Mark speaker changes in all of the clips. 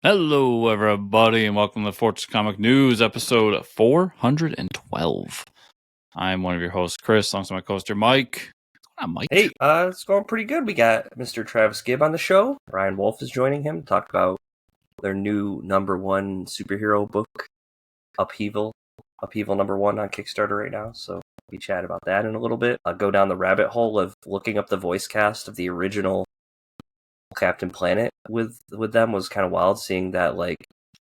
Speaker 1: Hello, everybody, and welcome to Fortress Comic News, episode 412. I'm one of your hosts, Chris, alongside my co-host, Mike. What's going on, Mike?
Speaker 2: Hey, it's going pretty good. We got Mr. Travis Gibb on the show. Ryan Wolf is joining him to talk about their new #1 superhero book, Upheaval #1 on Kickstarter right now. So we chat about that in a little bit. I'll go down the rabbit hole of looking up the voice cast of the original Captain Planet with them was kind of wild. Seeing that like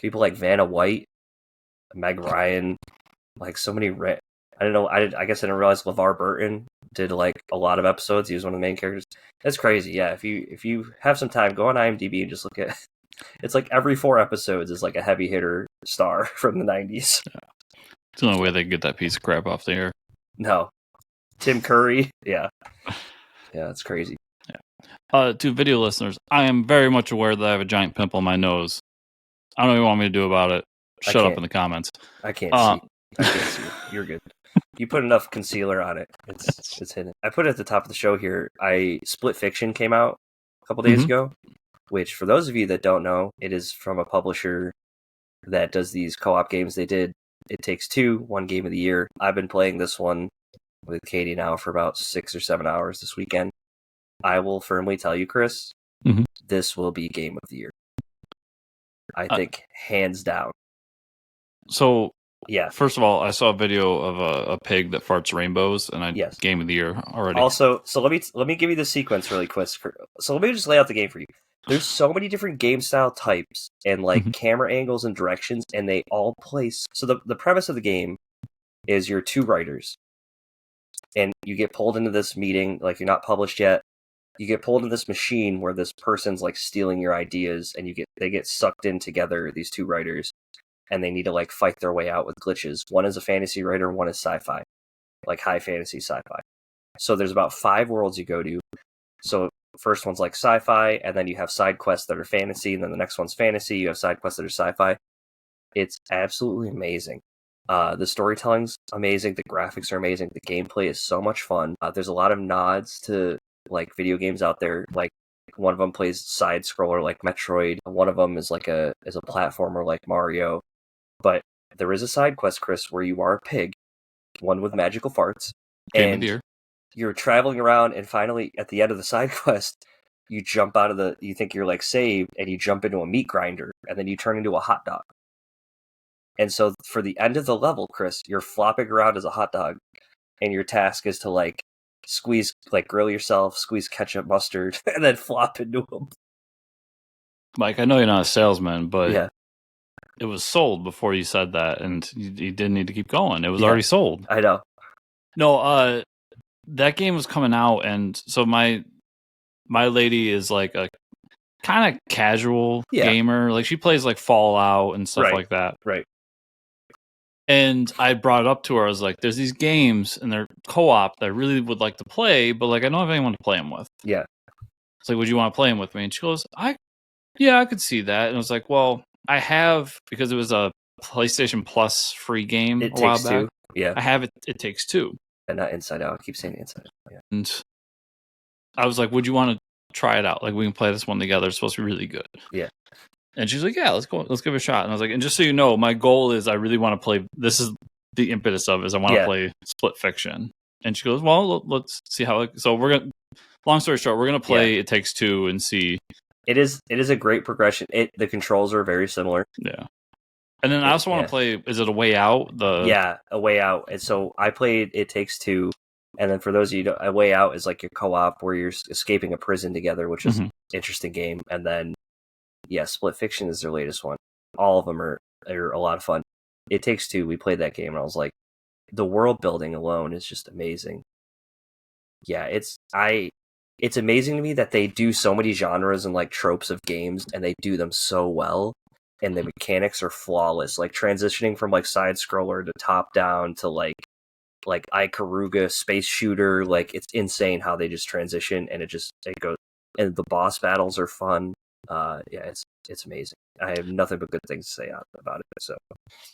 Speaker 2: people like Vanna White, Meg Ryan, like so many. I don't know. I guess I didn't realize LeVar Burton did like a lot of episodes. He was one of the main characters. That's crazy. Yeah, if you have some time, go on IMDb and just look at. It's like every 4 episodes is like a heavy hitter star from the 90s.
Speaker 1: Yeah. It's the only way they can get that piece of crap off the air.
Speaker 2: No, Tim Curry. Yeah, it's crazy.
Speaker 1: Yeah. To video listeners, I am very much aware that I have a giant pimple on my nose. I don't know what you want me to do about it. Shut up in the comments.
Speaker 2: I can't see. I can't see. You're good. You put enough concealer on it. It's hidden. I put it at the top of the show here. Split Fiction came out a couple days ago, which for those of you that don't know, it is from a publisher that does these co-op games. They did It Takes Two, one game of the year. I've been playing this one with Katie now for about 6 or 7 hours this weekend. I will firmly tell you, Chris, this will be game of the year. I think hands down.
Speaker 1: So,
Speaker 2: yeah.
Speaker 1: First of all, I saw a video of a pig that farts rainbows, and game of the year already.
Speaker 2: Also, so let me give you the sequence really quick. So let me just lay out the game for you. There's so many different game style types and like camera angles and directions, and they all place. So the premise of the game is you're 2 writers, and you get pulled into this meeting. Like, you're not published yet. You get pulled into this machine where this person's like stealing your ideas, and they get sucked in together. These 2 writers. And they need to like fight their way out with glitches. One is a fantasy writer, one is sci-fi, like high fantasy sci-fi. So there's about 5 worlds you go to. So first one's like sci-fi, and then you have side quests that are fantasy, and then the next one's fantasy. You have side quests that are sci-fi. It's absolutely amazing. The storytelling's amazing. The graphics are amazing. The gameplay is so much fun. There's a lot of nods to like video games out there. Like one of them plays side scroller like Metroid. One of them is like a platformer like Mario. But there is a side quest, Chris, where you are a pig, one with magical farts, and you're traveling around, and finally, at the end of the side quest, you jump out of you think you're like saved, and you jump into a meat grinder, and then you turn into a hot dog. And so for the end of the level, Chris, you're flopping around as a hot dog, and your task is to like grill yourself, squeeze ketchup, mustard, and then flop into them.
Speaker 1: Mike, I know you're not a salesman, but
Speaker 2: yeah.
Speaker 1: It was sold before you said that, and you didn't need to keep going. It was already sold.
Speaker 2: I know.
Speaker 1: No, that game was coming out, and so my lady is like a kind of casual gamer. Like, she plays like Fallout and stuff like that.
Speaker 2: Right.
Speaker 1: And I brought it up to her. I was like, there's these games, and they're co-op that I really would like to play, but like I don't have anyone to play them with.
Speaker 2: Yeah.
Speaker 1: It's like, would you want to play them with me? And she goes, I could see that. And I was like, well, I have, because it was a PlayStation Plus free game a while back.
Speaker 2: Yeah.
Speaker 1: I have It Takes Two.
Speaker 2: And not Inside Out. I keep saying Inside Out. Yeah.
Speaker 1: And I was like, would you want to try it out? Like, we can play this one together. It's supposed to be really good.
Speaker 2: Yeah.
Speaker 1: And she's like, yeah, let's go. Let's give it a shot. And I was like, and just so you know, my goal is I really want to play. This is the impetus of it, is I want to play Split Fiction. And she goes, well, let's see how it. So we're going to, long story short, we're going to play It Takes Two and see.
Speaker 2: It is a great progression. The controls are very similar.
Speaker 1: Yeah. And then I also want to play, is it A Way Out?
Speaker 2: A Way Out. And so I played It Takes Two. And then for those of you who don't, A Way Out is like your co-op where you're escaping a prison together, which is an interesting game. And then, Split Fiction is their latest one. All of them are a lot of fun. It Takes Two, we played that game, and I was like, the world building alone is just amazing. Yeah, it's amazing to me that they do so many genres and like tropes of games, and they do them so well, and the mechanics are flawless. Like transitioning from like side scroller to top down to like Ikaruga space shooter, like it's insane how they just transition, and it goes. And the boss battles are fun. It's amazing. I have nothing but good things to say about it. So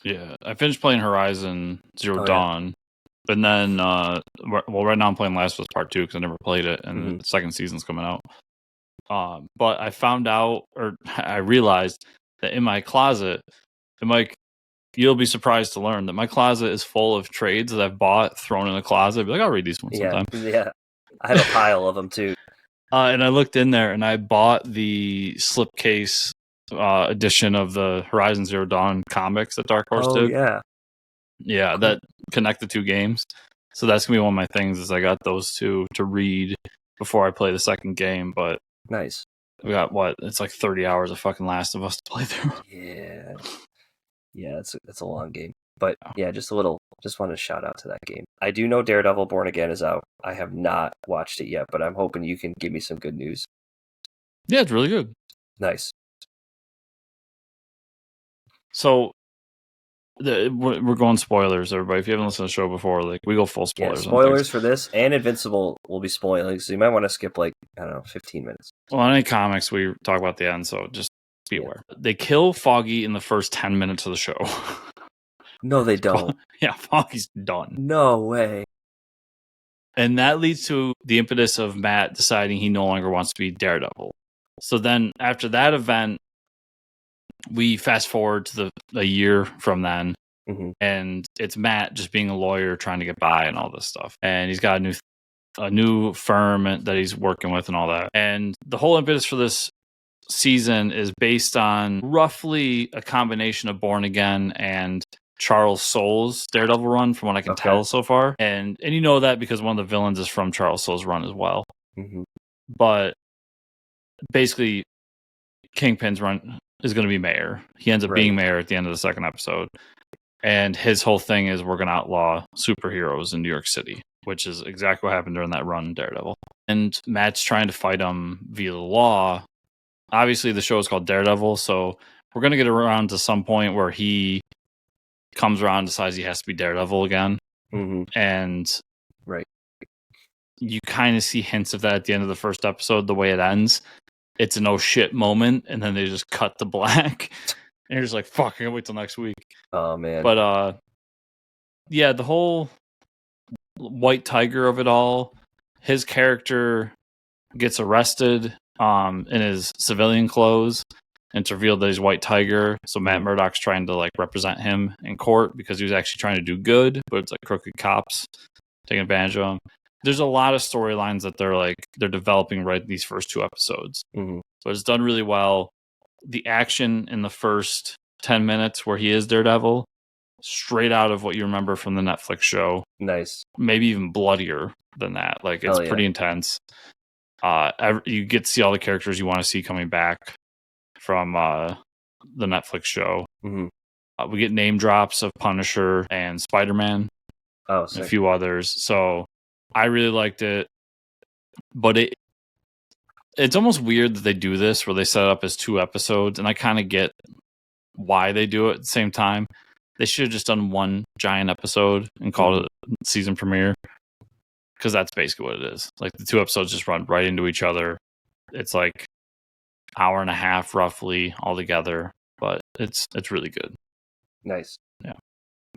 Speaker 1: yeah, I finished playing Horizon Zero Dawn. And then, right now I'm playing Last of Us Part 2 because I never played it, and the second season's coming out. But I found out, or I realized that in my closet, and Mike, you'll be surprised to learn that my closet is full of trades that I've bought, thrown in the closet. I'd be like, I'll read these ones sometime.
Speaker 2: Yeah. I have a pile of them too.
Speaker 1: And I looked in there and I bought the slipcase edition of the Horizon Zero Dawn comics that Dark Horse did. Yeah, cool. That connect the two games. So that's gonna be one of my things. Is I got those two to read before I play the second game. But
Speaker 2: nice.
Speaker 1: We got it's like 30 hours of fucking Last of Us to play through.
Speaker 2: Yeah, it's a long game. But yeah, just wanted to shout out to that game. I do know Daredevil Born Again is out. I have not watched it yet, but I'm hoping you can give me some good news.
Speaker 1: Yeah, it's really good.
Speaker 2: Nice.
Speaker 1: So we're going spoilers, everybody. If you haven't listened to the show before, like we go full spoilers.
Speaker 2: Yeah, spoilers for this and Invincible will be spoiling, so you might want to skip 15 minutes.
Speaker 1: Well, on any comics we talk about the end, so just be aware. They kill Foggy in the first 10 minutes of the show.
Speaker 2: No, they don't.
Speaker 1: Yeah, Foggy's done.
Speaker 2: No way.
Speaker 1: And that leads to the impetus of Matt deciding he no longer wants to be Daredevil. So then after that event, we fast forward to a year from then, and it's Matt just being a lawyer trying to get by and all this stuff. And he's got a new firm that he's working with and all that. And the whole impetus for this season is based on roughly a combination of Born Again and Charles Soule's Daredevil run, from what I can tell so far. And you know that because one of the villains is from Charles Soule's run as well. But basically, Kingpin's run is going to be mayor. He ends up being mayor at the end of the second episode. And his whole thing is we're going to outlaw superheroes in New York City, which is exactly what happened during that run in Daredevil. And Matt's trying to fight him via the law. Obviously, the show is called Daredevil, so we're going to get around to some point where he comes around and decides he has to be Daredevil again. And you kind of see hints of that at the end of the first episode, the way it ends. It's an oh shit moment, and then they just cut to black. And you're just like, fuck, I can't wait till next week.
Speaker 2: Oh, man.
Speaker 1: But, yeah, the whole White Tiger of it all, his character gets arrested in his civilian clothes, and it's revealed that he's White Tiger. So Matt Murdock's trying to represent him in court because he was actually trying to do good, but it's crooked cops taking advantage of him. There's a lot of storylines that they're developing right in these first two episodes. So it's done really well. The action in the first 10 minutes where he is Daredevil, straight out of what you remember from the Netflix show.
Speaker 2: Nice. Maybe
Speaker 1: even bloodier than that. It's pretty intense. You get to see all the characters you want to see coming back from the Netflix show. We get name drops of Punisher and Spider-Man. And a few others. So I really liked it. But it's almost weird that they do this where they set it up as 2 episodes, and I kind of get why they do it at the same time. They should have just done one giant episode and called it a season premiere, because that's basically what it is. The 2 episodes just run right into each other. It's hour and a half roughly all together, but it's really good.
Speaker 2: Nice.
Speaker 1: Yeah.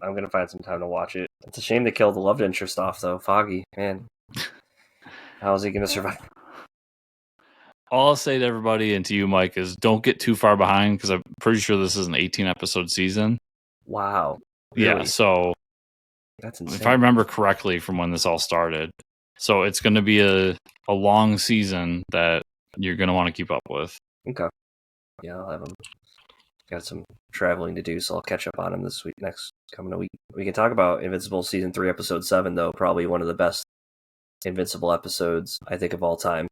Speaker 2: I'm going to find some time to watch it. It's a shame they killed the love interest off, though. Foggy, man. How is he going to survive?
Speaker 1: All I'll say to everybody and to you, Mike, is don't get too far behind, because I'm pretty sure this is an 18-episode season.
Speaker 2: Wow. Really?
Speaker 1: Yeah, so
Speaker 2: that's insane.
Speaker 1: If I remember correctly from when this all started. So it's going to be a long season that you're going to want to keep up with.
Speaker 2: Okay. Yeah, I'll have them. Got some traveling to do, so I'll catch up on him this week, coming week. We can talk about Invincible Season 3, Episode 7, though. Probably one of the best Invincible episodes, I think, of all time.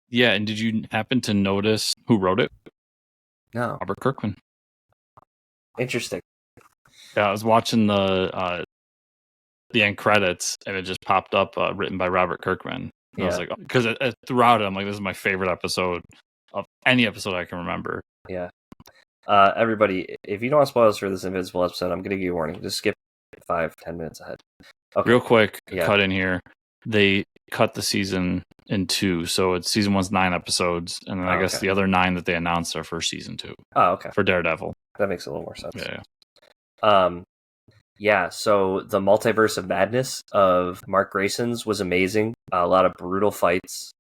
Speaker 1: Yeah, and did you happen to notice who wrote it?
Speaker 2: No.
Speaker 1: Robert Kirkman.
Speaker 2: Interesting.
Speaker 1: Yeah, I was watching the end credits, and it just popped up, written by Robert Kirkman. And I was like, because throughout it, I'm like, this is my favorite episode of any episode I can remember.
Speaker 2: Yeah. Everybody, if you don't want spoilers for this Invincible episode, I'm going to give you a warning. Just skip 5-10 minutes ahead. Okay.
Speaker 1: Real quick, cut in here. They cut the season in 2, so season 1's 9 episodes, and then I guess the other 9 that they announced are for season 2.
Speaker 2: Oh, okay.
Speaker 1: For Daredevil.
Speaker 2: That makes a little more sense.
Speaker 1: Yeah.
Speaker 2: Yeah, so the Multiverse of Madness of Mark Grayson's was amazing. A lot of brutal fights.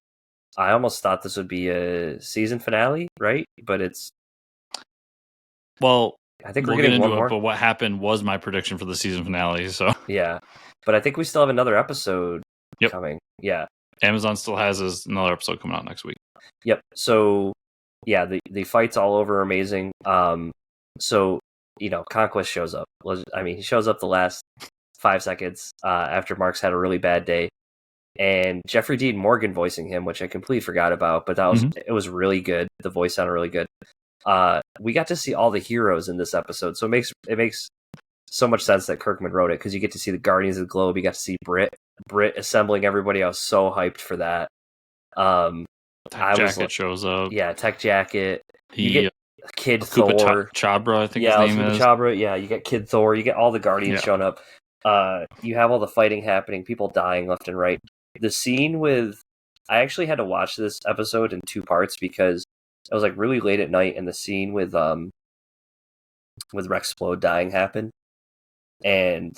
Speaker 2: I almost thought this would be a season finale, right? But it's
Speaker 1: Well,
Speaker 2: I think
Speaker 1: we'll
Speaker 2: we're
Speaker 1: get
Speaker 2: getting
Speaker 1: into
Speaker 2: one more.
Speaker 1: but what happened was my prediction for the season finale. So
Speaker 2: yeah, but I think we still have another episode coming. Yeah,
Speaker 1: Amazon still has another episode coming out next week.
Speaker 2: Yep. So yeah, the fights all over are amazing. So Conquest shows up. He shows up the last 5 seconds after Mark's had a really bad day, and Jeffrey Dean Morgan voicing him, which I completely forgot about, but that was it was really good. The voice sounded really good. We got to see all the heroes in this episode, so it makes so much sense that Kirkman wrote it, because you get to see the Guardians of the Globe. You got to see Brit assembling everybody. I was so hyped for that.
Speaker 1: Tech Jacket shows up.
Speaker 2: Yeah, Tech Jacket. You get Kid
Speaker 1: Akupa
Speaker 2: Thor.
Speaker 1: Chabra, I think his name is.
Speaker 2: Chabra. Yeah, you get Kid Thor. You get all the Guardians showing up. You have all the fighting happening, people dying left and right. The scene with... I actually had to watch this episode in 2 parts because it was like really late at night, and the scene with Rexplode dying happened. And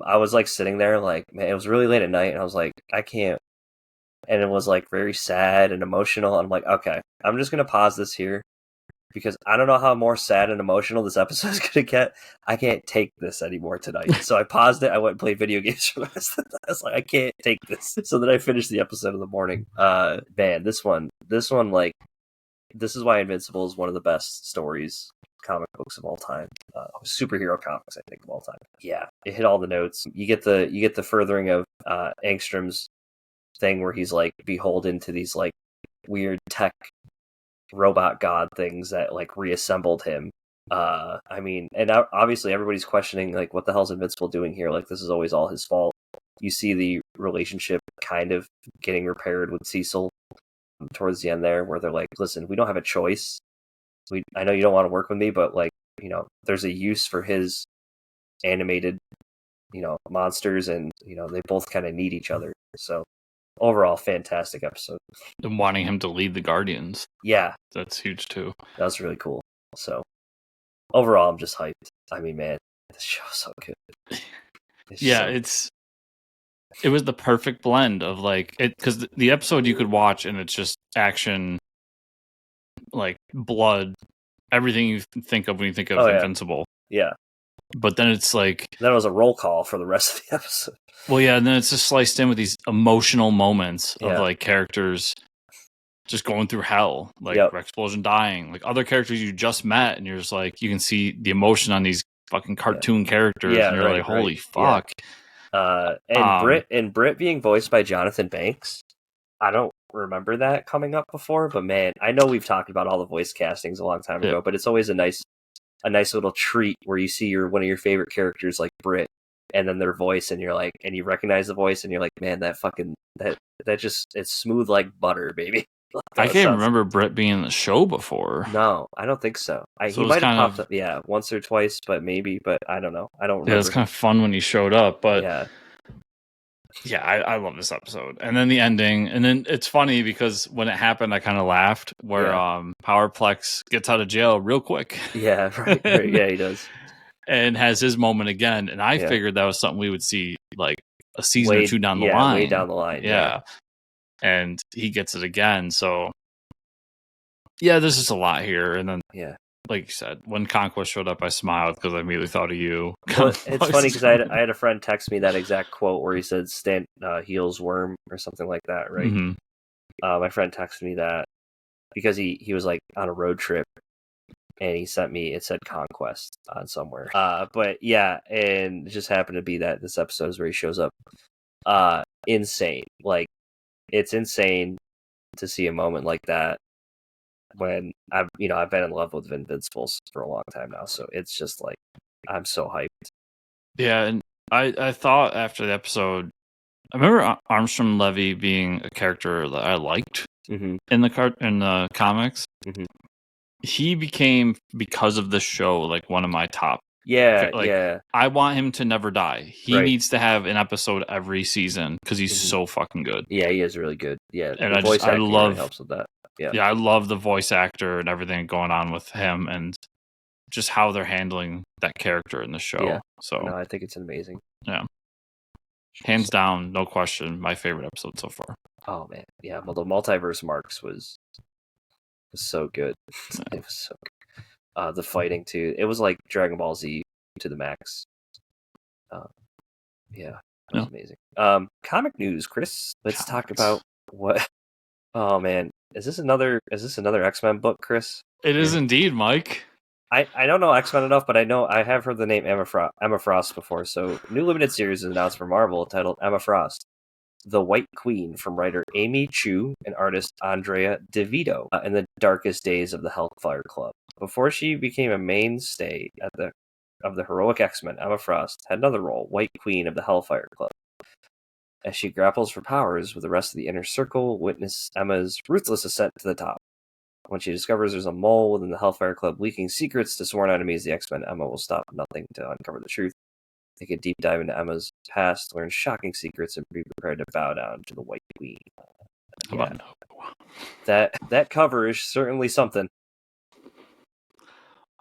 Speaker 2: I was like sitting there like, man, it was really late at night, and I was like, I can't. And it was like very sad and emotional. I'm like, okay, I'm just gonna pause this here, because I don't know how more sad and emotional this episode is gonna get. I can't take this anymore tonight. So I paused it. I went and played video games for the rest of the night. I was like, I can't take this. So then I finished the episode in the morning. Man, this one, like, this is why Invincible is one of the best comic books of all time. Superhero comics, I think, of all time. Yeah, it hit all the notes. You get the furthering of Angstrom's thing where he's like beholden to these like weird tech robot god things that like reassembled him. And obviously everybody's questioning like, what the hell's Invincible doing here? Like, this is always all his fault. You see the relationship kind of getting repaired with Cecil towards the end there, where they're like, listen, we don't have a choice. I know you don't want to work with me, but like, there's a use for his animated, monsters, and they both kind of need each other. So overall, fantastic episode.
Speaker 1: And wanting him to lead the Guardians.
Speaker 2: Yeah.
Speaker 1: That's huge too.
Speaker 2: That was really cool. So overall, I'm just hyped. I mean, man, this show's so good.
Speaker 1: It was the perfect blend of like it, because the episode you could watch and it's just action, like blood, everything you think of when you think of Invincible.
Speaker 2: Yeah.
Speaker 1: But then it's like...
Speaker 2: That was a roll call for the rest of the episode.
Speaker 1: Well, yeah, and then it's just sliced in with these emotional moments of like characters just going through hell, like Rexplosion dying, like other characters you just met, and you're just like, you can see the emotion on these fucking cartoon characters, and you're like, holy fuck.
Speaker 2: And Brit being voiced by Jonathan Banks, I don't remember that coming up before, but man, I know we've talked about all the voice castings a long time ago, but it's always a nice little treat where you see one of your favorite characters like Brit, and then their voice, and you're like, and you recognize the voice, and you're like, man, that just, it's smooth like butter, baby.
Speaker 1: I can't remember Brit being in the show before.
Speaker 2: No, I don't think so. He might have popped up, once or twice, but I don't know. I don't remember.
Speaker 1: Yeah, it's kind of fun when he showed up, but yeah, I love this episode. And then the ending, and then it's funny because when it happened, I kind of laughed where Powerplex gets out of jail real quick.
Speaker 2: Yeah, right. Yeah, he does.
Speaker 1: And has his moment again, and I figured that was something we would see like a season or two down the line.
Speaker 2: Way down the line. Yeah.
Speaker 1: And he gets it again, so there's just a lot here. And then like you said, when Conquest showed up, I smiled because I immediately thought of you.
Speaker 2: Well, it's funny because I had a friend text me that exact quote where he said "Stan heals worm" or something like that, right?
Speaker 1: Mm-hmm.
Speaker 2: My friend texted me that because he was like on a road trip, and he sent me, it said Conquest on somewhere. But yeah, and it just happened to be that this episode is where he shows up. Insane. Like, it's insane to see a moment like that when I've been in love with Invincibles for a long time now. So it's just like, I'm so hyped.
Speaker 1: Yeah, and I thought after the episode, I remember Armstrong Levy being a character that I liked in the comics. Mm-hmm. He became, because of the show, like one of my top.
Speaker 2: Yeah.
Speaker 1: I want him to never die. He needs to have an episode every season because he's so fucking good.
Speaker 2: Yeah, he is really good. Yeah,
Speaker 1: and I love really helps with that. Yeah, I love the voice actor and everything going on with him, and just how they're handling that character in the show.
Speaker 2: Yeah.
Speaker 1: So
Speaker 2: no, I think it's amazing.
Speaker 1: Yeah, hands down, no question, my favorite episode so far.
Speaker 2: Oh man, yeah. Well, the multiverse marks was so good. It was so good. the fighting too. It was like Dragon Ball Z to the max. Yeah, it was amazing. Comic news, Chris. Let's talk about what. Oh man, is this another X-Men book, Chris?
Speaker 1: It is indeed, Mike.
Speaker 2: I don't know X-Men enough, but I have heard the name Emma Frost before. So, new limited series is announced for Marvel titled Emma Frost, the White Queen, from writer Amy Chu and artist Andrea DeVito, in the darkest days of the Hellfire Club. Before she became a mainstay of the heroic X-Men, Emma Frost had another role, White Queen of the Hellfire Club. As she grapples for powers with the rest of the inner circle, witness Emma's ruthless ascent to the top. When she discovers there's a mole within the Hellfire Club leaking secrets to sworn enemies, the X-Men, Emma will stop nothing to uncover the truth. Take a deep dive into Emma's past, learn shocking secrets, and be prepared to bow down to the White Queen. That cover is certainly something.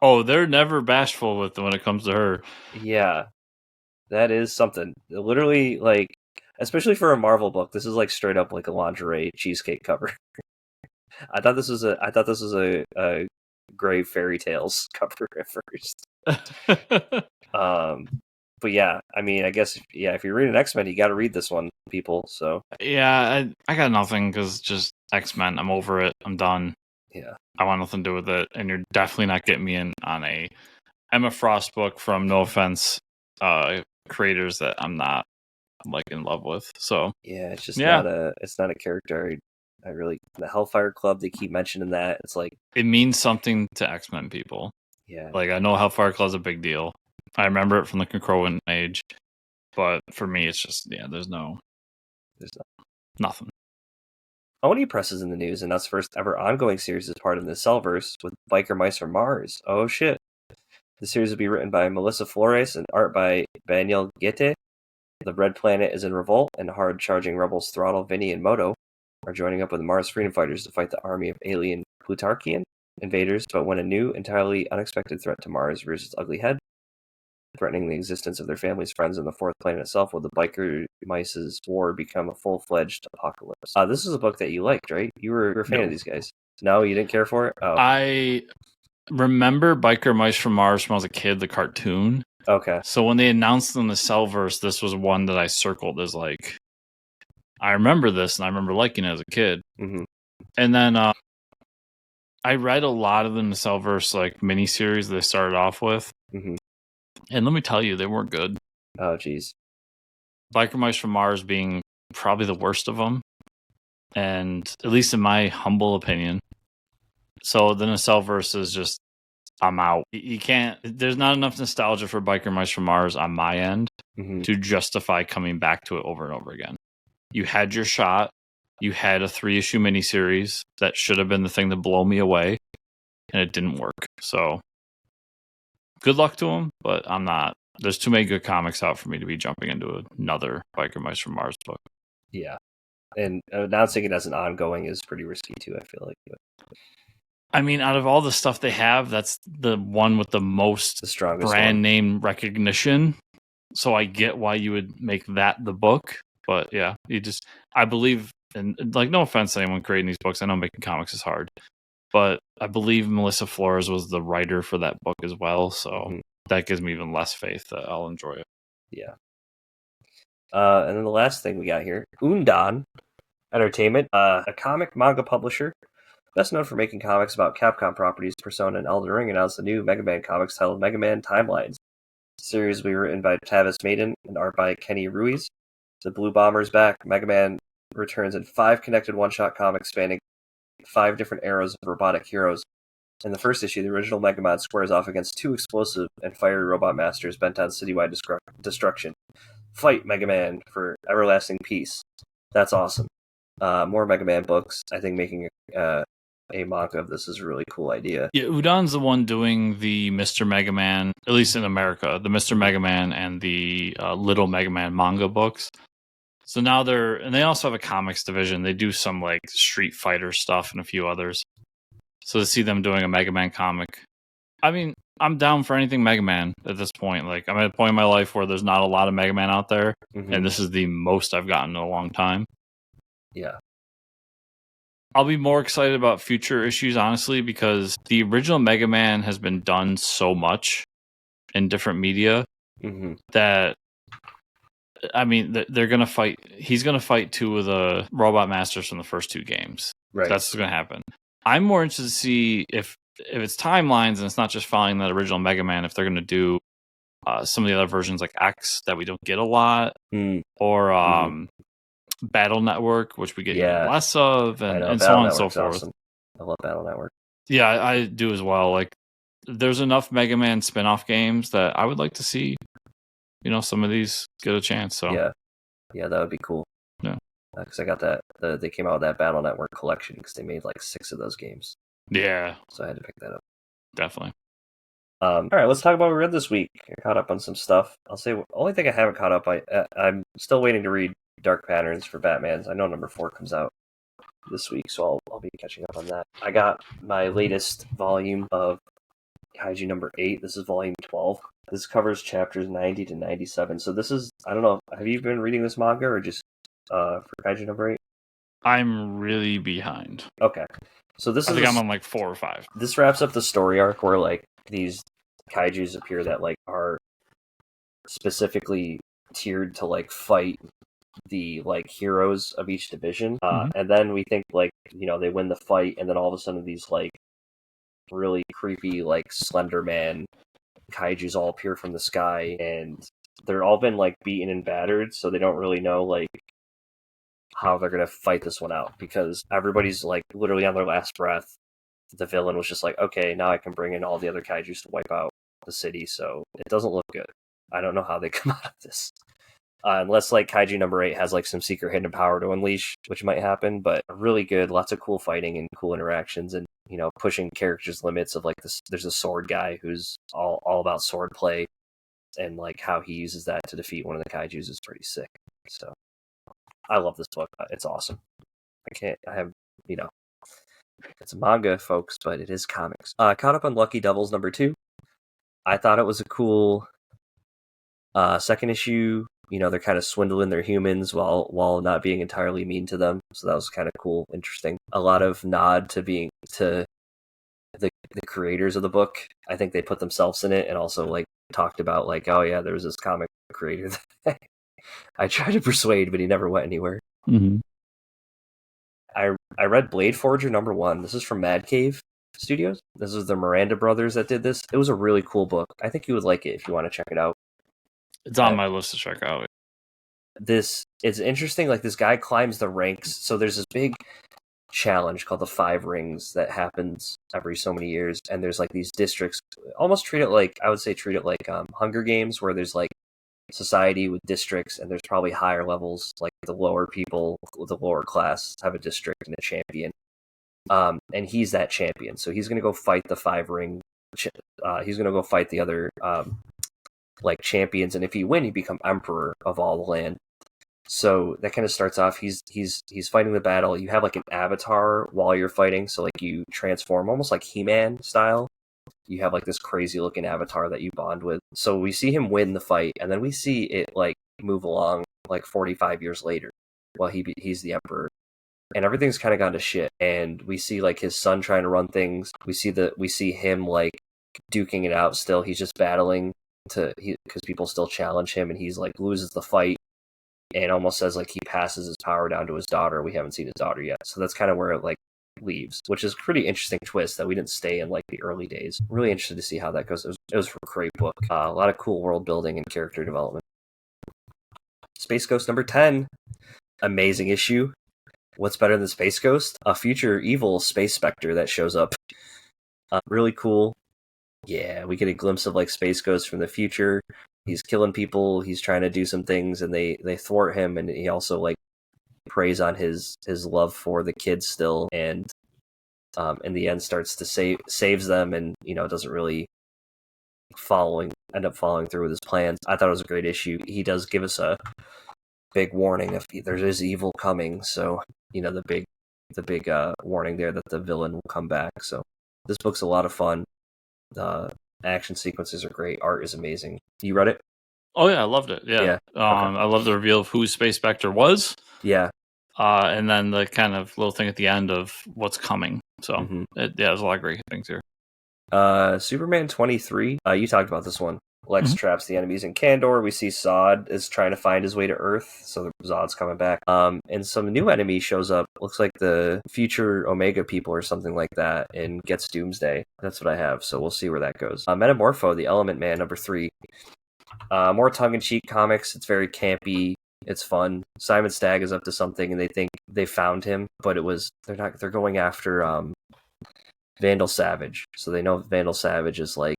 Speaker 1: Oh, they're never bashful with when it comes to her.
Speaker 2: Yeah, that is something. Literally, like, especially for a Marvel book, this is like straight up like a lingerie cheesecake cover. I thought this was a Grave Fairy Tales cover at first. But yeah, I mean, I guess if you're reading X-Men, you got to read this one, people. So
Speaker 1: yeah, I got nothing because just X-Men. I'm over it. I'm done.
Speaker 2: Yeah,
Speaker 1: I want nothing to do with it, and you're definitely not getting me in on a Emma Frost book from, no offense, creators that I'm not like in love with. So
Speaker 2: yeah, it's just not a character. I really, the Hellfire Club, they keep mentioning that. It's like,
Speaker 1: it means something to X-Men people.
Speaker 2: Yeah,
Speaker 1: like I know Hellfire Club's a big deal. I remember it from the Concurrent age, but for me, it's just there's nothing.
Speaker 2: Oni Press is in the news, and that's first ever ongoing series as part of the Cellverse with Biker Mice from Mars. Oh shit! The series will be written by Melissa Flores and art by Daniel Guette. The Red Planet is in revolt, and hard-charging rebels Throttle, Vinny, and Moto are joining up with the Mars freedom fighters to fight the army of alien Plutarchian invaders. But when a new, entirely unexpected threat to Mars rears its ugly head, threatening the existence of their families, friends, and the fourth planet itself, will the Biker Mice's war become a full-fledged apocalypse? This is a book that you liked, right? You were a fan of these guys. No, you didn't care for it? Oh.
Speaker 1: I remember Biker Mice from Mars when I was a kid, the cartoon.
Speaker 2: Okay.
Speaker 1: So when they announced them the Cellverse, this was one that I circled as like, I remember this, and I remember liking it as a kid.
Speaker 2: Mm-hmm.
Speaker 1: And then I read a lot of them in the Cellverse like miniseries they started off with.
Speaker 2: Mm-hmm.
Speaker 1: And let me tell you, they weren't good.
Speaker 2: Oh, geez. Biker
Speaker 1: Mice from Mars being probably the worst of them. And at least in my humble opinion. So the Cellverse is just, I'm out. You can't, there's not enough nostalgia for Biker Mice from Mars on my end to justify coming back to it over and over again. You had your shot. You had a 3-issue miniseries that should have been the thing to blow me away. And it didn't work. So good luck to them, but I'm not. There's too many good comics out for me to be jumping into another Biker Mice from Mars book.
Speaker 2: Yeah. And announcing it as an ongoing is pretty risky too, I feel like. But
Speaker 1: I mean, out of all the stuff they have, that's the one with the strongest brand name recognition. So I get why you would make that the book. But yeah, I believe, and like, no offense to anyone creating these books. I know making comics is hard. But I believe Melissa Flores was the writer for that book as well. So that gives me even less faith that I'll enjoy it.
Speaker 2: Yeah. And then the last thing we got here, Undan Entertainment, a comic manga publisher, best known for making comics about Capcom properties, Persona, and Elden Ring, announced a new Mega Man comics titled Mega Man Timelines. The series will be written by Tavis Maiden and art by Kenny Ruiz. The Blue Bomber's back. Mega Man returns in 5 connected one-shot comics spanning 5 different eras of robotic heroes. In the first issue, the original Megamon squares off against 2 explosive and fiery robot masters bent on citywide destruction. Fight, Mega Man, for everlasting peace. That's awesome. More Mega Man books. I think making a manga of this is a really cool idea.
Speaker 1: Yeah, Udon's the one doing the Mr. Mega Man, at least in America, the Mr. Mega Man and the Little Mega Man manga books. So now and they also have a comics division. They do some like Street Fighter stuff and a few others. So to see them doing a Mega Man comic, I mean, I'm down for anything Mega Man at this point. Like, I'm at a point in my life where there's not a lot of Mega Man out there, and this is the most I've gotten in a long time.
Speaker 2: Yeah.
Speaker 1: I'll be more excited about future issues, honestly, because the original Mega Man has been done so much in different media that, I mean, they're going to fight. He's going to fight two of the Robot Masters from the first two games.
Speaker 2: Right.
Speaker 1: That's what's going to happen. I'm more interested to see if it's timelines and it's not just following that original Mega Man, if they're going to do some of the other versions like X that we don't get a lot, or Battle Network, which we get even less of, and so on and so forth.
Speaker 2: Awesome. I love Battle Network.
Speaker 1: Yeah, I do as well. Like, there's enough Mega Man spin-off games that I would like to see, some of these get a chance. So
Speaker 2: yeah, that would be cool.
Speaker 1: Yeah,
Speaker 2: because I got that. They came out with that Battle Network collection because they made like 6 of those games.
Speaker 1: Yeah,
Speaker 2: so I had to pick that up.
Speaker 1: Definitely.
Speaker 2: All right, let's talk about what we read this week. I caught up on some stuff. I'll say the only thing I haven't caught up. I'm still waiting to read Dark Patterns for Batman's. I know number 4 comes out this week, so I'll be catching up on that. I got my latest volume of Kaiju number 8. This is volume 12. This covers chapters 90 to 97. So this is, I don't know, have you been reading this manga or just for Kaiju number 8?
Speaker 1: I'm really behind.
Speaker 2: Okay. So this
Speaker 1: I think I'm on like 4 or 5.
Speaker 2: This wraps up the story arc where like these kaijus appear that like are specifically tiered to like fight the like heroes of each division, and then we think like they win the fight, and then all of a sudden these like really creepy like Slender Man kaijus all appear from the sky, and they're all been like beaten and battered, so they don't really know like how they're gonna fight this one out because everybody's like literally on their last breath. The villain was just like, okay, now I can bring in all the other kaijus to wipe out the city, so it doesn't look good. I don't know how they come out of this. Unless like Kaiju number 8 has like some secret hidden power to unleash, which might happen, but really good, lots of cool fighting and cool interactions, and pushing characters' limits of like this. There's a sword guy who's all about sword play, and like how he uses that to defeat one of the kaijus is pretty sick. So I love this book. It's awesome. It's a manga, folks, but it is comics. Caught up on Lucky Devils number 2. I thought it was a cool second issue. They're kind of swindling their humans while not being entirely mean to them. So that was kind of cool, interesting. A lot of nod to the creators of the book. I think they put themselves in it and also like talked about like, oh yeah, there was this comic creator that I tried to persuade, but he never went anywhere.
Speaker 1: Mm-hmm.
Speaker 2: I read Bladeforger number 1. This is from Mad Cave Studios. This is the Miranda brothers that did this. It was a really cool book. I think you would like it if you want to check it out.
Speaker 1: It's on my list to check out.
Speaker 2: This is interesting. Like this guy climbs the ranks. So there's this big challenge called the 5 Rings that happens every so many years, and there's like these districts. Almost treat it like Hunger Games, where there's like society with districts, and there's probably higher levels, like the lower people, the lower class have a district and a champion. And he's that champion, so he's gonna go fight the 5 Ring. He's gonna go fight the other like champions, and if he win, he become emperor of all the land. So that kind of starts off. He's fighting the battle. You have like an avatar while you're fighting, so like you transform almost like He-Man style. You have like this crazy looking avatar that you bond with. So we see him win the fight, and then we see it like move along like 45 years later while he's the emperor, and everything's kind of gone to shit. And we see like his son trying to run things. We see him like duking it out still. He's just battling because people still challenge him, and he's like loses the fight and almost says like he passes his power down to his daughter. We haven't seen his daughter yet, so that's kind of where it like leaves, which is a pretty interesting twist that we didn't stay in like the early days. Really interested to see how that goes. It was a great book. A lot of cool world building and character development. Space Ghost number 10, amazing issue. What's better than Space Ghost? A future evil space specter that shows up. Really cool. Yeah, we get a glimpse of like Space Ghost from the future. He's killing people. He's trying to do some things, and they thwart him. And he also like preys on his love for the kids still, and in the end starts to saves them, and doesn't really end up following through with his plans. I thought it was a great issue. He does give us a big warning if there is evil coming. So the big warning there that the villain will come back. So this book's a lot of fun. The action sequences are great. Art is amazing. You read it?
Speaker 1: Oh yeah, I loved it. Yeah.
Speaker 2: Okay.
Speaker 1: I love the reveal of who Space Spectre was.
Speaker 2: Yeah.
Speaker 1: and then the kind of little thing at the end of what's coming. So there's a lot of great things here.
Speaker 2: Superman 23. You talked about this one. Lex traps the enemies in Kandor. We see Zod is trying to find his way to Earth, so Zod's coming back. And some new enemy shows up. Looks like the future Omega people or something like that, and gets Doomsday. That's what I have, so we'll see where that goes. Metamorpho, the Element Man, number 3. More tongue-in-cheek comics. It's very campy. It's fun. Simon Stagg is up to something, and they think they found him, but they're going after Vandal Savage. So they know Vandal Savage is like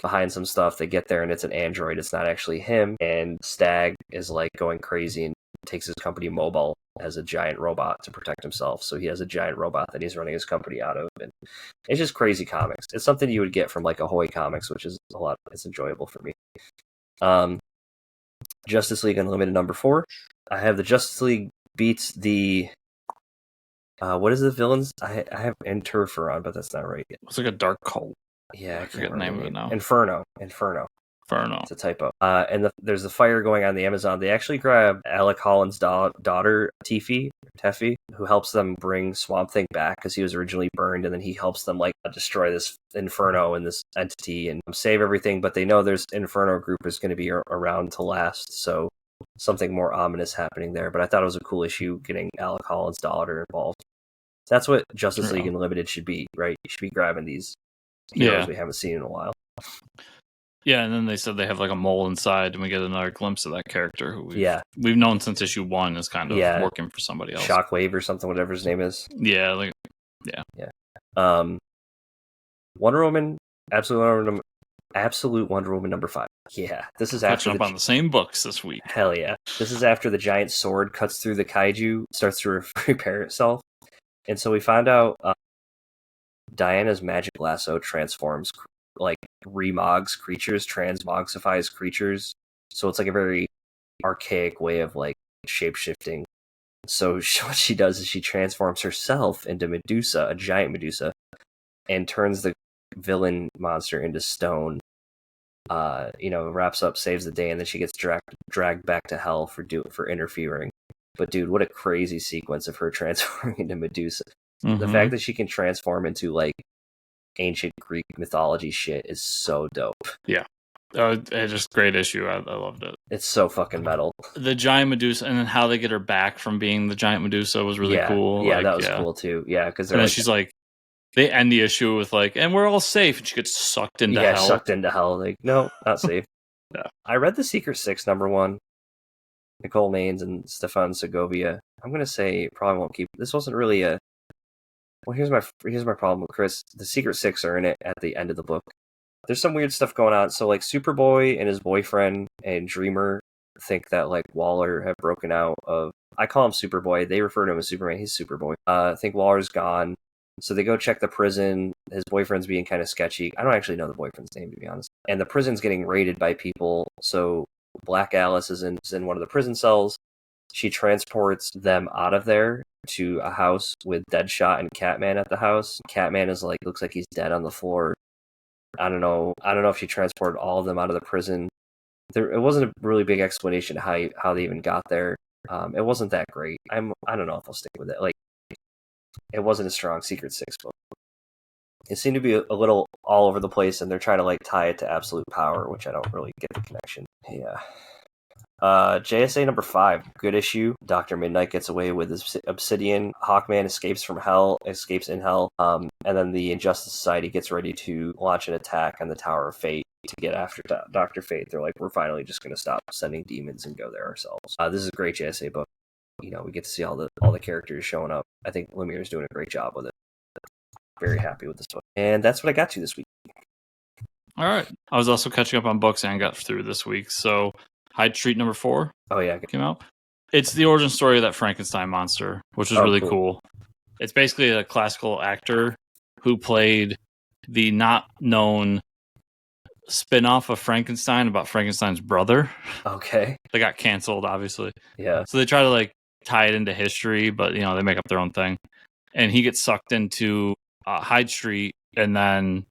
Speaker 2: behind some stuff. They get there and it's an android. It's not actually him. And Stagg is like going crazy and takes his company mobile as a giant robot to protect himself. So he has a giant robot that he's running his company out of. And it's just crazy comics. It's something you would get from like Ahoy Comics, which is it's enjoyable for me. Justice League Unlimited number 4. I have the Justice League beats the what is the villains? I have Interferon, but that's not right yet.
Speaker 1: It's like a dark cult.
Speaker 2: Yeah, I
Speaker 1: forget the name of it now.
Speaker 2: Inferno. It's a typo. And there's the fire going on in the Amazon. They actually grab Alec Holland's daughter, Teffy, who helps them bring Swamp Thing back because he was originally burned, and then he helps them like destroy this Inferno and this entity and save everything. But they know there's Inferno group is going to be around to last, so something more ominous happening there. But I thought it was a cool issue getting Alec Holland's daughter involved. That's what Justice League Unlimited should be, right? You should be grabbing these heroes we haven't seen in a while.
Speaker 1: Yeah, and then they said they have like a mole inside, and we get another glimpse of that character who we've known since issue 1 is kind of working for somebody else.
Speaker 2: Shockwave or something, whatever his name is.
Speaker 1: Yeah.
Speaker 2: Wonder Woman, Absolute Wonder Woman number 5. Yeah, this is after
Speaker 1: catching up on the same books this week.
Speaker 2: Hell yeah! This is after the giant sword cuts through the kaiju, starts to repair itself, and so we found out Diana's magic lasso transforms like remogs creatures, transmogsifies creatures. So it's like a very archaic way of like shape-shifting. So what she does is she transforms herself into Medusa, a giant Medusa, and turns the villain monster into stone. Wraps up, saves the day, and then she gets dragged back to hell for interfering. But dude, what a crazy sequence of her transforming into Medusa. The fact that she can transform into like ancient Greek mythology shit is so dope.
Speaker 1: Yeah. It's just a great issue. I loved it.
Speaker 2: It's so fucking metal.
Speaker 1: The giant Medusa, and then how they get her back from being the giant Medusa was really cool.
Speaker 2: Yeah, that was cool too. Yeah, because
Speaker 1: then she's like, they end the issue with like, and we're all safe, and she gets sucked into hell. Yeah,
Speaker 2: sucked into hell. Like, no, not safe. I read the Secret Six #1. Nicole Maines and Stefan Segovia. I'm gonna say probably won't keep. This wasn't really a. Well, here's my problem with Chris. The Secret Six are in it at the end of the book. There's some weird stuff going on. So like Superboy and his boyfriend and Dreamer think that like Waller have broken out of. I call him Superboy. They refer to him as Superman. He's Superboy. I think Waller's gone. So they go check the prison. His boyfriend's being kind of sketchy. I don't actually know the boyfriend's name, to be honest. And the prison's getting raided by people. So Black Alice is in one of the prison cells. She transports them out of there to a house with Deadshot and Catman at the house. Catman is like, looks like he's dead on the floor. I don't know if she transported all of them out of the prison. It wasn't a really big explanation how they even got there. It wasn't that great. I don't know if I'll stick with it. Like, it wasn't a strong Secret Six book. It seemed to be a little all over the place, and they're trying to like tie it to Absolute Power, which I don't really get the connection. Yeah. JSA #5, good issue. Dr. Midnight gets away with his obsidian. Hawkman escapes in hell. And then the Injustice Society gets ready to launch an attack on the Tower of Fate to get after Dr. Fate. They're like, we're finally just going to stop sending demons and go there ourselves. This is a great JSA book. We get to see all the characters showing up. I think Lemire's doing a great job with it. Very happy with this book. And that's what I got to this week.
Speaker 1: All right. I was also catching up on books and got through this week. So Hyde Street #4.
Speaker 2: Oh yeah,
Speaker 1: came out. It's the origin story of that Frankenstein monster, which is really cool. It's basically a classical actor who played the not known spin-off of Frankenstein about Frankenstein's brother.
Speaker 2: Okay.
Speaker 1: They got canceled, obviously.
Speaker 2: Yeah.
Speaker 1: So they try to like tie it into history, but they make up their own thing. And he gets sucked into Hyde Street, and then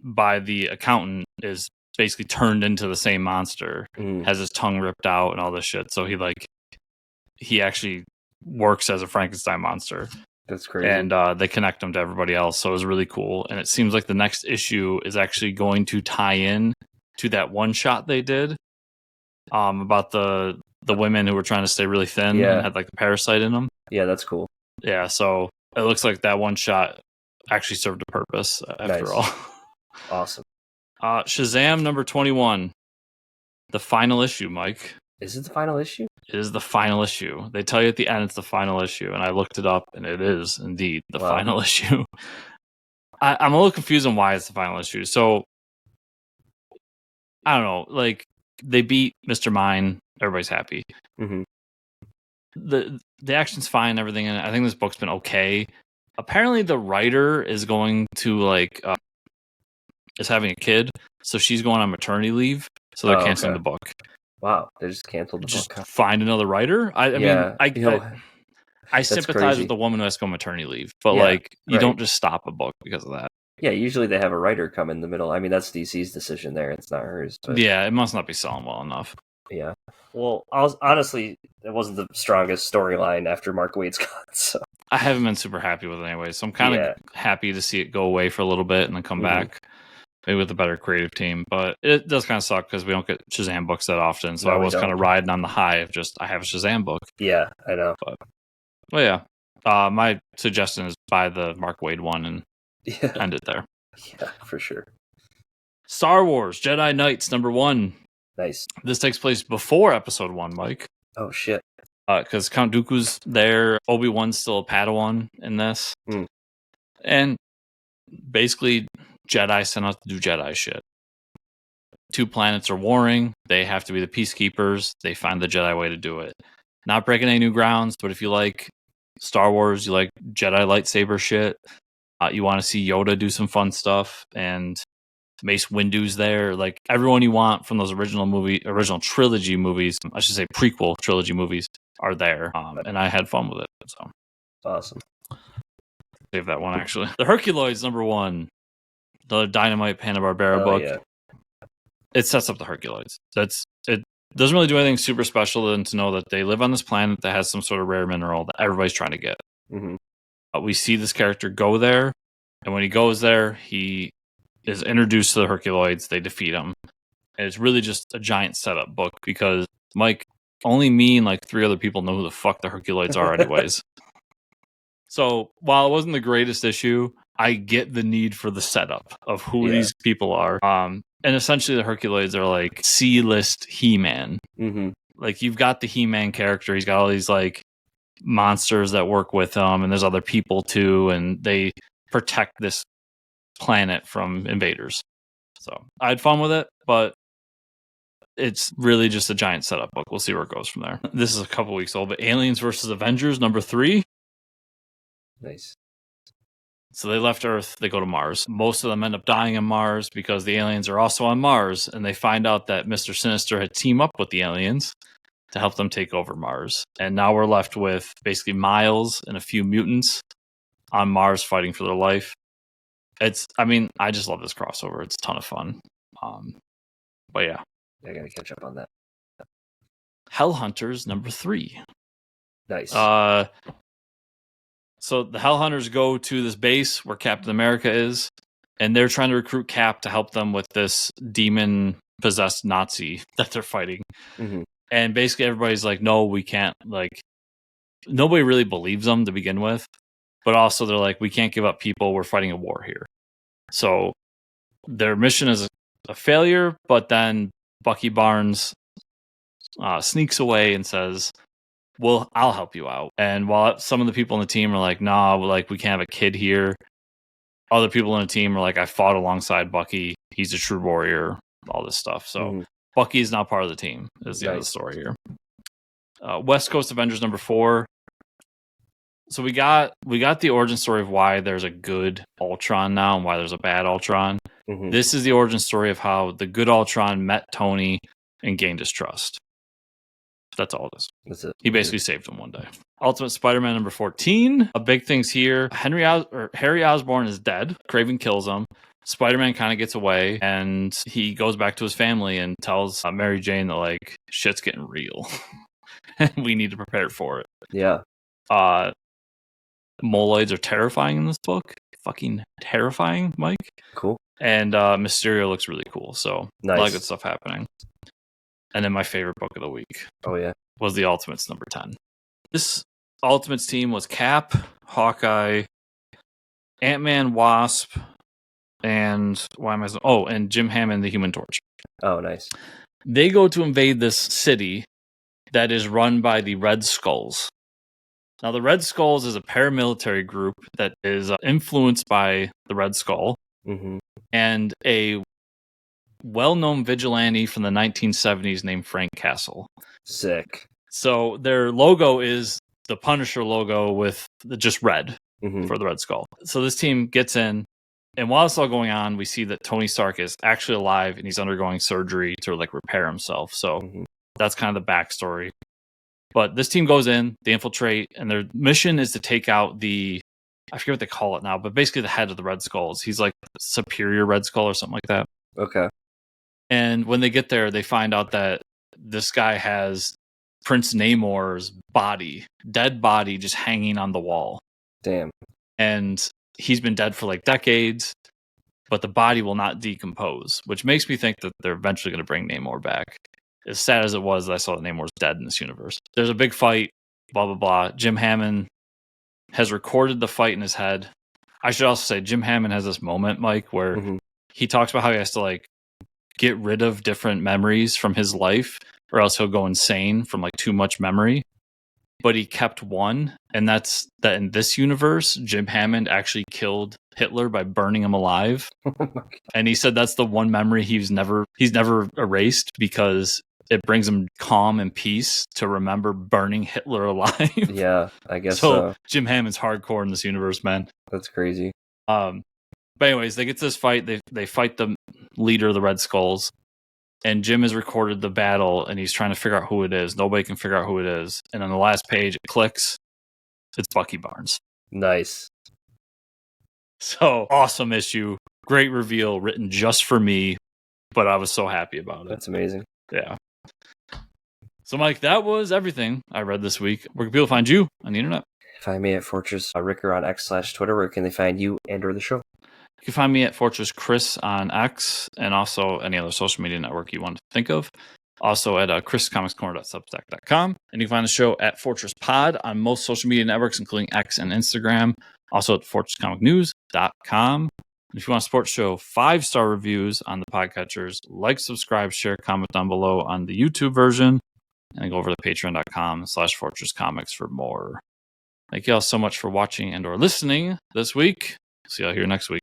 Speaker 1: by the accountant is basically turned into the same monster, has his tongue ripped out and all this shit. So he actually works as a Frankenstein monster.
Speaker 2: That's crazy.
Speaker 1: And they connect him to everybody else, so it was really cool. And it seems like the next issue is actually going to tie in to that one shot they did about the women who were trying to stay really thin and had like the parasite in them.
Speaker 2: Yeah, that's cool.
Speaker 1: Yeah, so it looks like that one shot actually served a purpose after all.
Speaker 2: Awesome.
Speaker 1: Shazam number 21. The final issue, Mike.
Speaker 2: Is it the final issue?
Speaker 1: It is the final issue. They tell you at the end it's the final issue, and I looked it up, and it is indeed the final issue. I'm a little confused on why it's the final issue. So, I don't know. Like, they beat Mr. Mine. Everybody's happy.
Speaker 2: Mm-hmm.
Speaker 1: The action's fine, everything in it. I think this book's been okay. Apparently, the writer is going to, like, is having a kid, so she's going on maternity leave, so they're canceling the book.
Speaker 2: Wow, they just canceled the
Speaker 1: just
Speaker 2: book.
Speaker 1: Find another writer. I mean, I sympathize with the woman who has to go on maternity leave, but you don't just stop a book because of that.
Speaker 2: Yeah, usually they have a writer come in the middle. I mean, that's DC's decision there; it's not hers. But...
Speaker 1: yeah, it must not be selling well enough.
Speaker 2: Yeah. Well, honestly, it wasn't the strongest storyline after Mark Waid's gone. So
Speaker 1: I haven't been super happy with it anyway. So I'm kind of happy to see it go away for a little bit and then come back. Maybe with a better creative team, but it does kind of suck because we don't get Shazam books that often. So I was kind of riding on the high of just I have a Shazam book.
Speaker 2: Yeah, I know.
Speaker 1: But yeah, my suggestion is buy the Mark Waid one and end it there.
Speaker 2: Yeah, for sure.
Speaker 1: Star Wars Jedi Knights number 1.
Speaker 2: Nice.
Speaker 1: This takes place before Episode 1, Mike.
Speaker 2: Oh shit.
Speaker 1: Because Count Dooku's there, Obi-Wan's still a Padawan in this, and basically. Jedi sent out to do Jedi shit. 2 planets are warring. They have to be the peacekeepers. They find the Jedi way to do it. Not breaking any new grounds, but if you like Star Wars, you like Jedi lightsaber shit, you want to see Yoda do some fun stuff, and Mace Windu's there. Like, everyone you want from those original trilogy movies, I should say prequel trilogy movies, are there. And I had fun with it. So
Speaker 2: awesome.
Speaker 1: Save that one, actually. The Herculoids number 1. The Dynamite Hanna-Barbera book. Yeah. It sets up the Herculoids. It doesn't really do anything super special than to know that they live on this planet that has some sort of rare mineral that everybody's trying to get. We see this character go there, and when he goes there, he is introduced to the Herculoids. They defeat him. And it's really just a giant setup book because, Mike, only me and like 3 other people know who the fuck the Herculoids are anyways. So while it wasn't the greatest issue, I get the need for the setup of who these people are. And essentially the Herculoids are like C-list He-Man. Like, you've got the He-Man character. He's got all these like monsters that work with him, and there's other people too, and they protect this planet from invaders. So I had fun with it, but it's really just a giant setup book. We'll see where it goes from there. This is a couple weeks old, but Aliens versus Avengers number 3.
Speaker 2: Nice.
Speaker 1: So they left Earth, they go to Mars. Most of them end up dying on Mars because the aliens are also on Mars, and they find out that Mr. Sinister had teamed up with the aliens to help them take over Mars. And now we're left with basically Miles and a few mutants on Mars fighting for their life. I just love this crossover. It's a ton of fun. But yeah.
Speaker 2: I gotta catch up on that.
Speaker 1: Hellhunters number 3.
Speaker 2: Nice.
Speaker 1: So the Hellhunters go to this base where Captain America is, and they're trying to recruit Cap to help them with this demon-possessed Nazi that they're fighting. And basically everybody's like, no, we can't. Like, nobody really believes them to begin with, but also they're like, we can't give up people. We're fighting a war here. So their mission is a failure, but then Bucky Barnes sneaks away and says, well, I'll help you out. And while some of the people on the team are like, nah, like, we can't have a kid here, other people on the team are like, I fought alongside Bucky. He's a true warrior, all this stuff. So Bucky is now part of the team, is the end of the story here. West Coast Avengers number 4. So we got the origin story of why there's a good Ultron now and why there's a bad Ultron. This is the origin story of how the good Ultron met Tony and gained his trust. That's all it is.
Speaker 2: That's it.
Speaker 1: He basically saved him one day. Ultimate Spider-Man number 14. A big thing's here. Harry Osborn is dead. Kraven kills him. Spider-Man kind of gets away, and he goes back to his family and tells Mary Jane that, like, shit's getting real. And we need to prepare for it.
Speaker 2: Yeah.
Speaker 1: Moloids are terrifying in this book. Fucking terrifying, Mike.
Speaker 2: Cool.
Speaker 1: And Mysterio looks really cool. So
Speaker 2: nice.
Speaker 1: A lot of good stuff happening. And then my favorite book of the week.
Speaker 2: Oh yeah.
Speaker 1: Was the Ultimates number 10. This Ultimates team was Cap, Hawkeye, Ant-Man, Wasp, and and Jim Hammond, the Human Torch.
Speaker 2: Oh, nice.
Speaker 1: They go to invade this city that is run by the Red Skulls. Now, the Red Skulls is a paramilitary group that is influenced by the Red Skull and a well-known vigilante from the 1970s named Frank Castle.
Speaker 2: Sick.
Speaker 1: So their logo is the Punisher logo with just red for the Red Skull. So this team gets in, and while it's all going on, we see that Tony Stark is actually alive and he's undergoing surgery to like repair himself. So that's kind of the backstory. But this team goes in, they infiltrate, and their mission is to take out I forget what they call it now, but basically the head of the Red Skulls. He's like Superior Red Skull or something like that.
Speaker 2: Okay.
Speaker 1: And when they get there, they find out that this guy has Prince Namor's dead body, just hanging on the wall.
Speaker 2: Damn.
Speaker 1: And he's been dead for like decades, but the body will not decompose, which makes me think that they're eventually going to bring Namor back. As sad as it was that I saw that Namor's dead in this universe. There's a big fight, blah, blah, blah. Jim Hammond has recorded the fight in his head. I should also say Jim Hammond has this moment, Mike, where he talks about how he has to like get rid of different memories from his life or else he'll go insane from like too much memory. But he kept one, and that's that in this universe, Jim Hammond actually killed Hitler by burning him alive. And he said that's the one memory he's never erased because it brings him calm and peace to remember burning Hitler alive.
Speaker 2: Yeah, I guess so.
Speaker 1: Jim Hammond's hardcore in this universe, man.
Speaker 2: That's crazy.
Speaker 1: But anyways, they get to this fight. They fight the leader of the Red Skulls. And Jim has recorded the battle, and he's trying to figure out who it is. Nobody can figure out who it is. And on the last page, it clicks. It's Bucky Barnes.
Speaker 2: Nice.
Speaker 1: So, awesome issue. Great reveal, written just for me. But I was so happy about it.
Speaker 2: That's amazing.
Speaker 1: Yeah. So, Mike, that was everything I read this week. Where can people find you on the internet?
Speaker 2: Find me at Fortress Ricker on X/Twitter. Where can they find you and or the show?
Speaker 1: You can find me at Fortress Chris on X and also any other social media network you want to think of. Also at chriscomicscorner.substack.com. And you can find the show at Fortress Pod on most social media networks, including X and Instagram. Also at fortresscomicnews.com. And if you want to support the show, 5-star reviews on the podcatchers. Like, subscribe, share, comment down below on the YouTube version. And then go over to patreon.com/fortresscomics for more. Thank you all so much for watching and or listening this week. See y'all here next week.